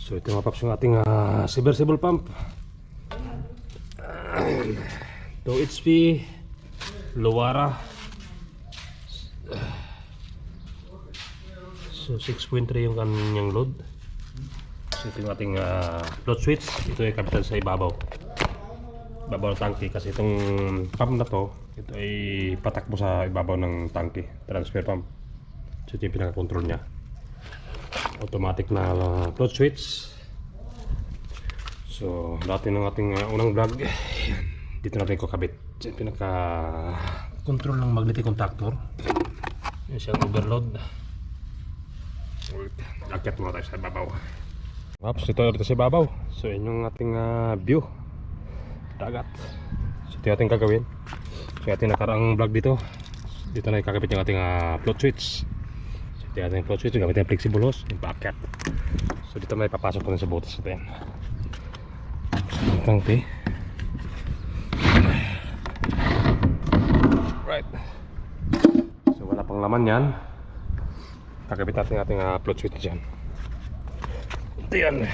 So ito mga paps yung ating submersible pump. 2 HP Lowara. So 6.3 yung kanyang load. So ito yung ating float switch. Ito ay kapitan sa ibabaw ng tangke, kasi itong pump na to, ito ay patakbo sa ibabaw ng tangke, transfer pump. So ito yung pinaka-control nya, automatic na float switch. So dati ng ating unang vlog, dito natin kakabit. So yung pinaka-control ng magnetic contactor, yun siyang overload. Akyat muna tayo sa ibabaw. Maps, dito sa ibabaw. So yun yung ating view dagat. So ito yung ating gagawin. So ating nakaraang vlog dito na ikakabit yung ating float switch. So ito yung ating float switch, gamit yung flexible hose, yung paakyat. So dito may papasok ko rin sa butas natin. Tangke. Right. So wala pang laman yan. Kakabit natin yung ating float switch dyan. Ito yan.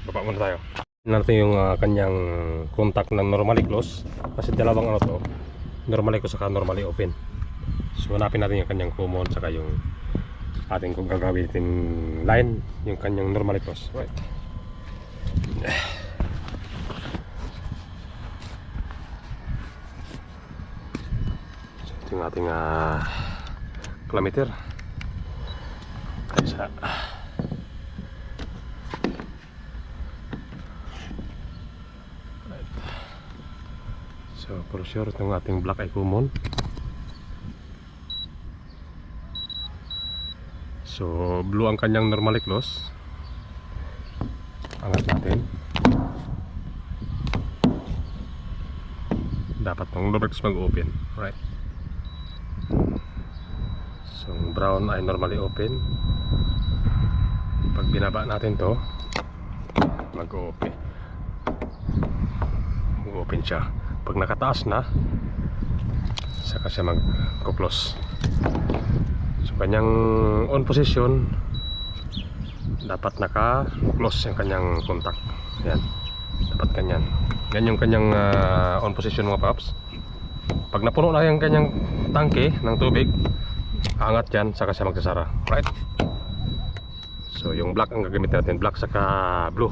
Baba muna tayo. Natin yung kanyang contact ng normally close, kasi dalawang ano to, normally close saka normally open. So hanapin natin yung kanyang common saka yung ating kung gagamitin line, yung kanyang normally close. Right. So ito yung ating kilometer. Isa. So for sure itong ating black ay common. So blue ang kanyang normally close. Angat natin. Dapat ng normally close mag-open, right? So brown ay normally open. Pag binaba natin to, mag-open. Mag-open siya. Pag nakataas na, saka siya mag-close. So kanyang on position, dapat naka-close yung kanyang contact. Yan, dapat kanyan. Yan yung kanyang on position mga paps. Pag napuno na yung kanyang tangke ng tubig, angat yan, saka siya magsasara. Right? So yung black ang gagamit natin, black saka blue.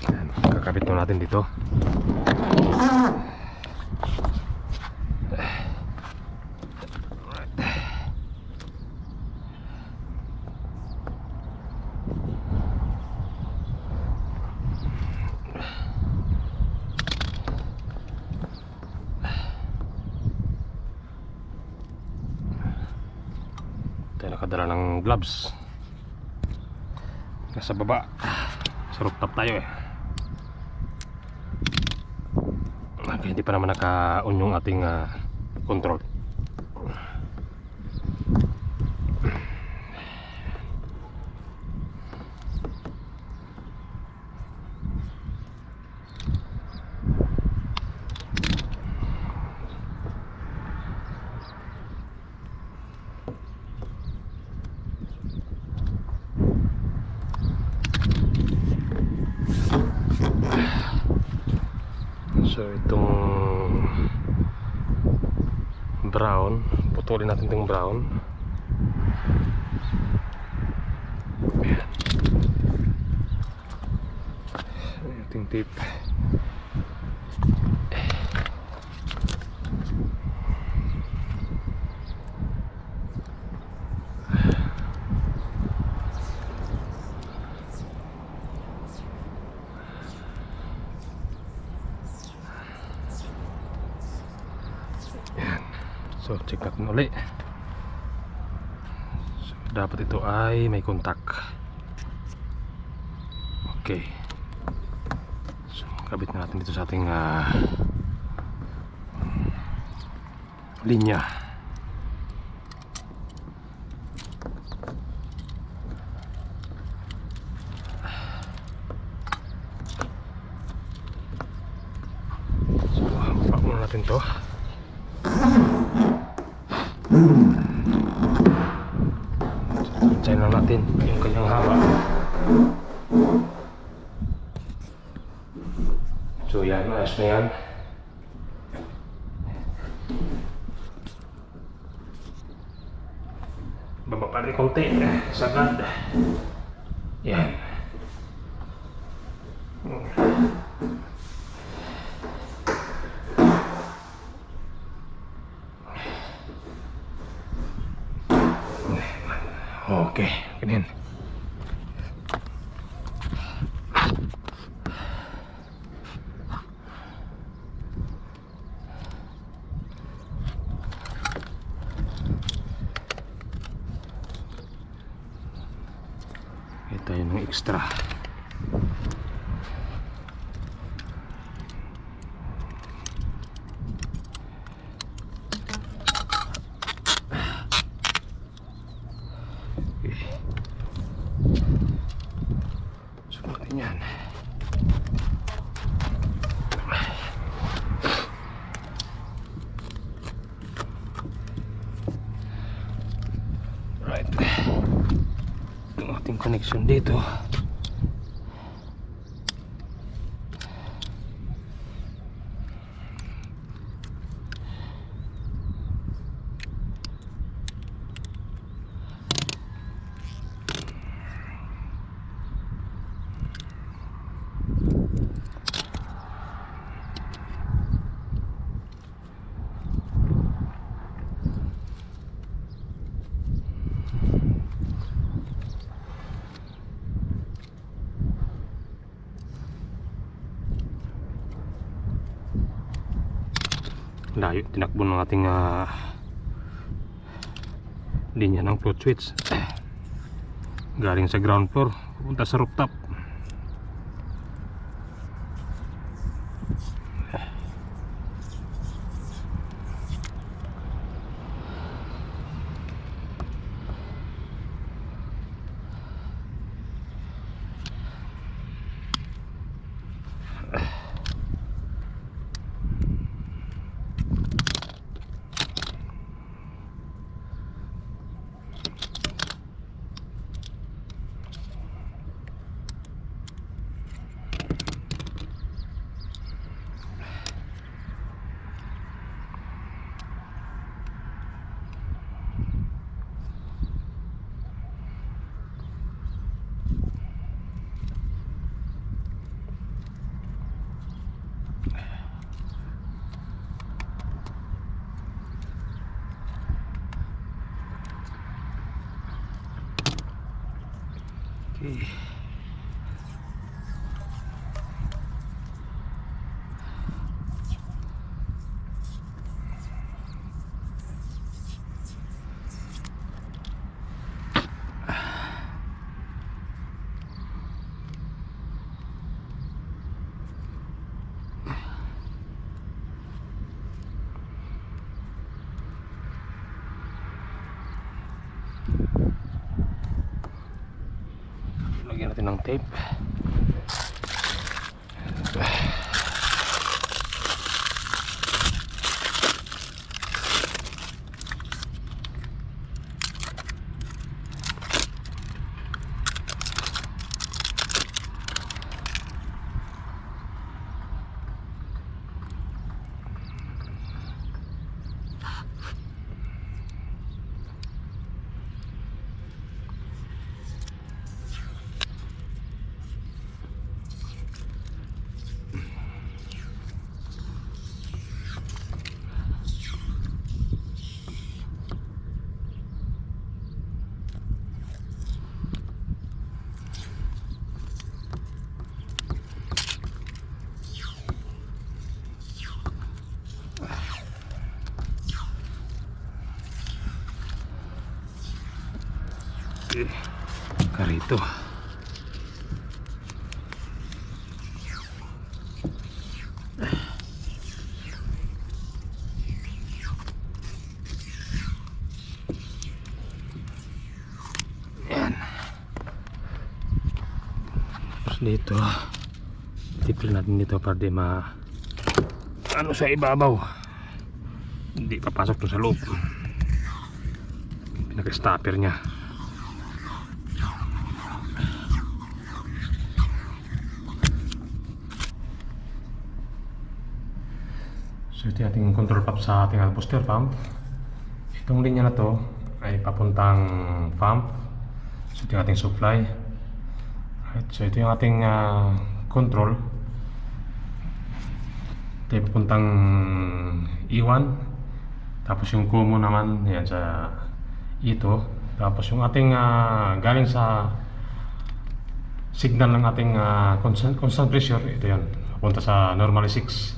Yan, kakabit mo natin dito. Tayo nakadala ng gloves. Nasa baba, sa rooftop tayo eh. Okay, hindi pa naman naka-on yung ating control. So itong brown, putulin natin itong brown. Ayan. Ating tape. So check natin ulit. So, dapat ito ay may contact. Okay. So kabit natin dito sa ating linya. So baba muna natin to. Hintayin lang natin yung kanyang haba. So yan, ayos na yan. Baba pa rin konti, sagad. Yan. Okay, ganyan. Ito yun ng extra. Subukan yan. Right. Itong ating connection dito. Layo, tinakbo ng ating linya ng float switch galing sa ground floor pupunta sa rooftop. Okay. Lagyan natin ng tape. Karito. Yan. Terus dito, tipil natin dito para di ano sa ibabaw, hindi papasok to sa loob. Pinaka-stopper nya. So ito yung ating control pump sa ating booster pump. Itong linya na to ay papuntang pump. So ito yung ating supply. Right, so ito yung ating control. Ito yung papuntang E1. Tapos yung common naman yan sa ito. Tapos yung ating galing sa signal ng ating constant pressure, ito yan, papunta sa normally 6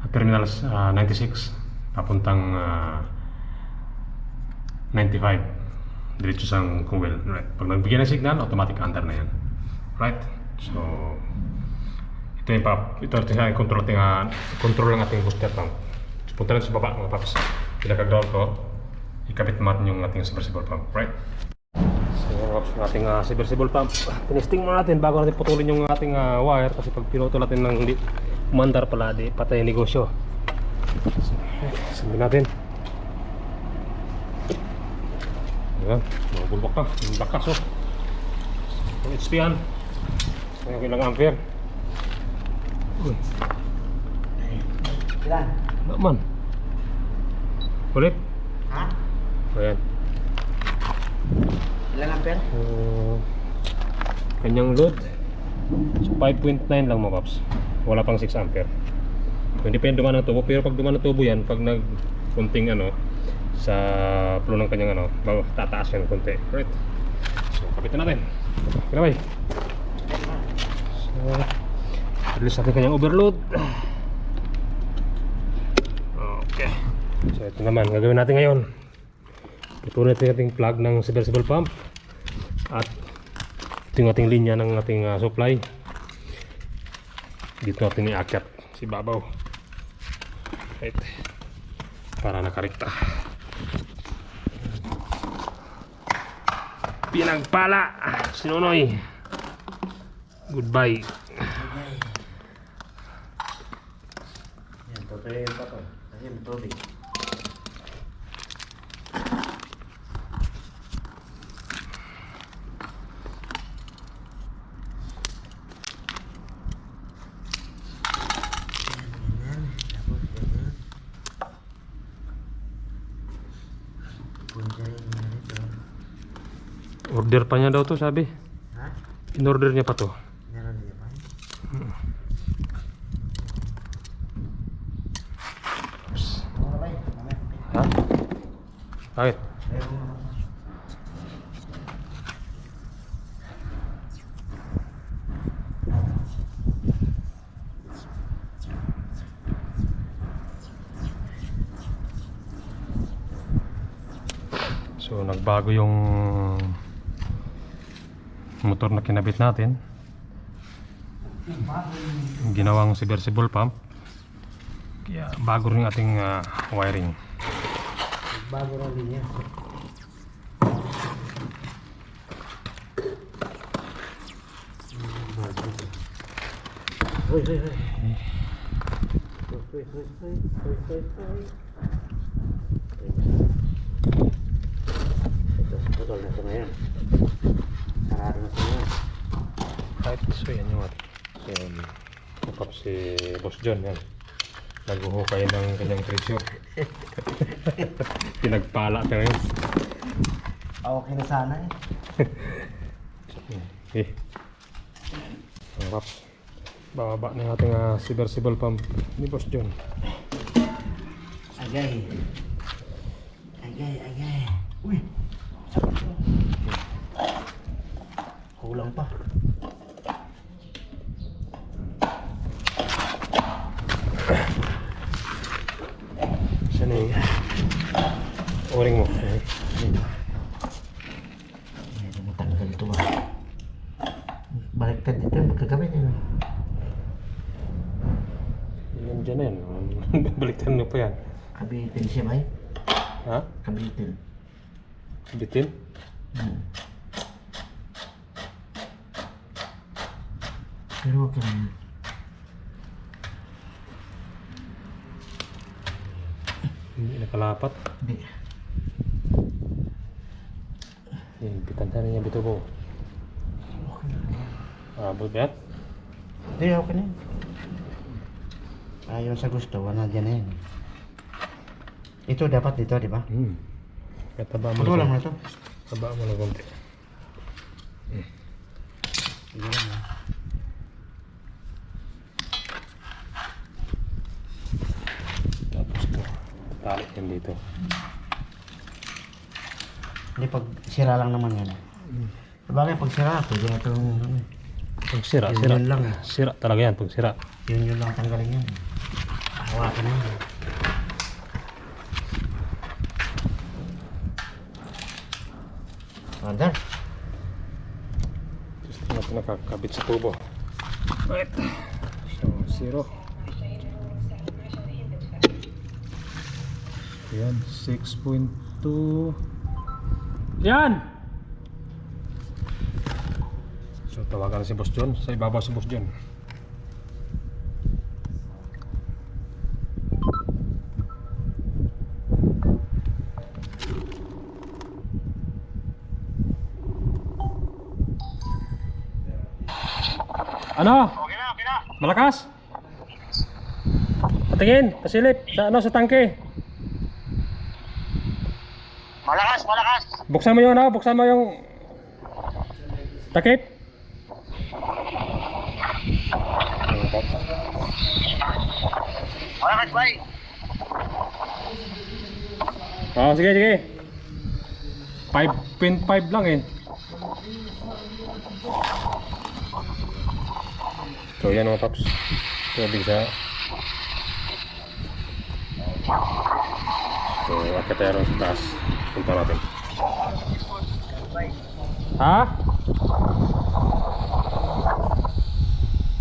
terminal 96 papuntang 95 diretso sa coil. Right, pag nagbigay ng signal, automatic under na yan. Right, so ito yung control ng ating booster pump. So, punta lang sa baba mga paps, pinaka-ground ko, ikabit natin yung ating submersible pump. Right, so yung ating submersible pump, tinesting muna natin bago natin putulin yung ating wire, kasi pag pinutol natin ng umandar pala, di patay yung negosyo. So, sabihin natin. Ayan, mga bulbak na, yung lakas oh. Yung HP yan, yung ilang ampere. Uy, Ilan? naman ulit. Ha? Ayan, Ilan ampere? kanyang load, so 5.9 lang mga paps, wala pang 6 ampere. So, hindi pa yung dumaan ng tubo, pero pag dumaan ng tubo yan, pag kunting sa flow ng kanyang tataas yan konti. Right, so kapitan natin. Kinabay. So release natin kanyang overload. Okay, so ito naman gagawin natin ngayon. Putulin natin yung ating plug ng submersible pump at ito yung ating linya ng ating supply. Dito natin iakyat si babaw. Right, para nakarikta. Pinagpala si Nonoy. Goodbye. Yan, tutuloy pa to. Kasi matubig. Order pa niya daw to, sabi. Ha? In-order niya pa to. Meron na naman. Ano ba yun? Ha? Bakit? So nagbago yung motor na kinabit natin, yung ginawang submersible pump, kaya bago rin ating wiring. Bago na linya. Hoy, hoy, hoy. Hoy, hoy, hoy. Hoy, hoy, hoy. Ito, putol na ito ngayon. Sarado na ito ngayon. Kahit so yan yung ating kapap si Boss John yan. Naghuhukay ng kanyang treasure. Pinagpala ka ngayon. Okay na sana eh. Okay. Ang paps, bababa na yung ating submersible pump ni Boss John. Agay. Agay, agay. Uy! Sakit to. Kulang pa. Saan yung o-ring mo? Medyo matanggal ito ba? Baliktad dito yung magkagamit eh. Yan dyan na yan. Baliktan mo pa yan. Kabitin siya ba eh? Ha? Kabitin. Bitin? Pero wag ka na. Hindi nakalapat. Hindi. Yan, bitan sana niya bito po. Okay na. Abot ba yan? Hindi, okay na. Ayon sa gusto, wala dyan na yan. Ito dapat dito, di ba? Kataba mo Patulang mo lang. na ito. Taba mo lang konti. Hindi lang ha. Tapos to. Tali yan dito. Hindi, pag sira lang naman yan. Sabagay, pag sira, pwede na itong ano, Pag sira, Yun sira. yun lang. Sira talaga yan pag sira. yun lang tanggalin yan. Hawakan mo yan. Andar. Just natin nakakabit sa tubo. Right. So, zero. Yan, 6.2. Yan! So, tawagan si Boss John. Sa ibabaw si Boss John. Ano? Okay na. Malakas? Patingin, pasilip sa ano sa tangke. Malakas. Buksan mo yung ano, buksan mo yung takip. Malakas, bay. Oh, sige. 5.5 lang eh. So yan mga paps. Tubig sa. So akit tayo sa taas. Punta natin. Ha?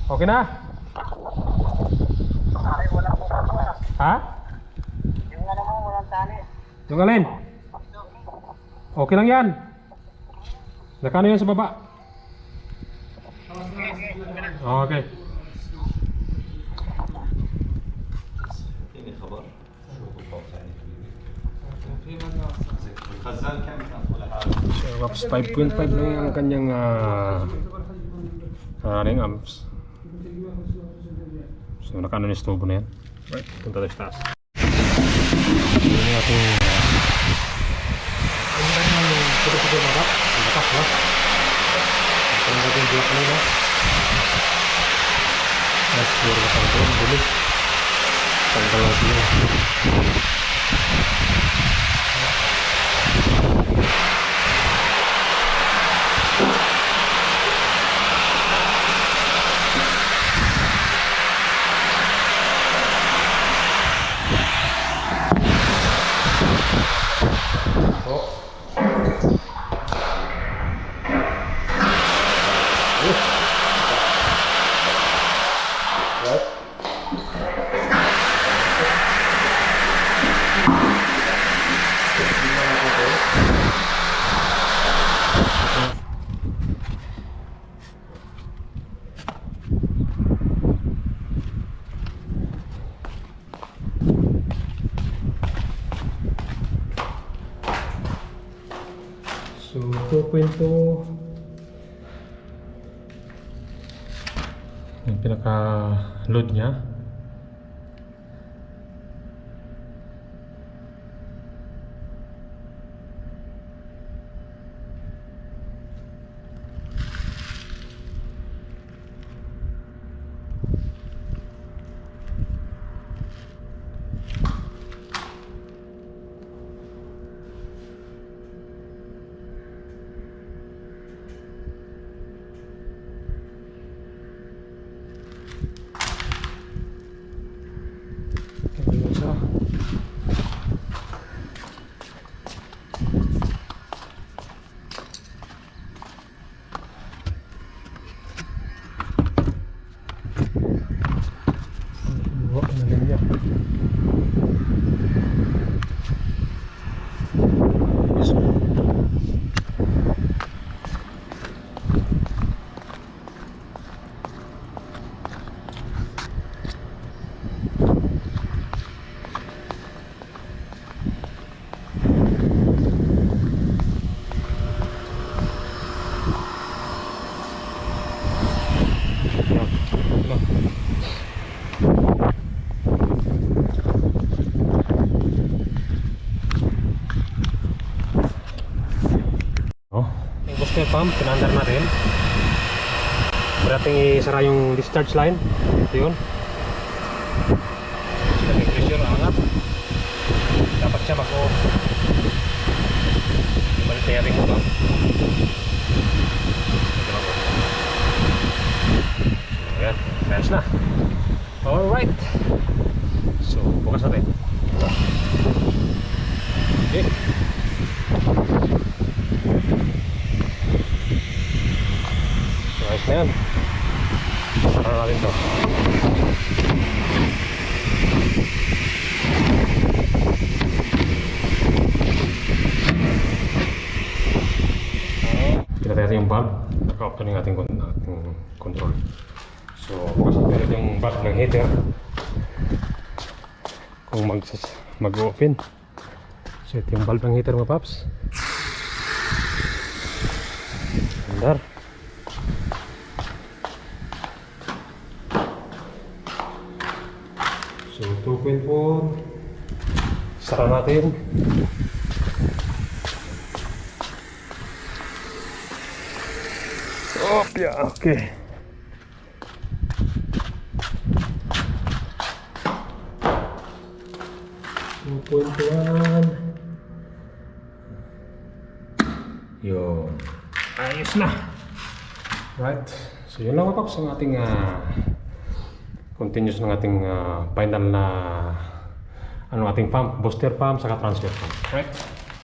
Okay na? Ay, walang mukha. Ha? Yung ano mo, walang tali. Yung alin? Okay lang yan. Nakano yan sa baba? Okay. So, Raps 5.5 lang ang kanyang running amps. So, nakano ni stove na yan. Right, punta tayo sa taas. Yun yung ating Ano ba yung puto-puto na ba? Ang batak ba? Ang batak yung black na ba? mas puro na pang doon, bulis. Tanggal lang sila. So, 2.2 yung pinaka-load niya. transfer pump, pinandar natin. Berating isara yung discharge line. Ito yun. Sila yung pressure, angat. Dapat siya mag-off. Balik na yaring ito. Ayan, ayos na. Alright. So, bukas natin. Okay. So, ayos na yan. Sara natin to. Kita natin yung valve. Naka-off na yung ating control. So, bukas natin yung valve ng heater kung mag-open. So, ito yung valve ng heater mga paps. Andar. So, 2.4. Sara natin. Okay. 2.1. Yun. Ayos na. Right. So yun lang mga paps ang ating continuous ng ating final na ating pump, booster pump saka transfer pump. Right.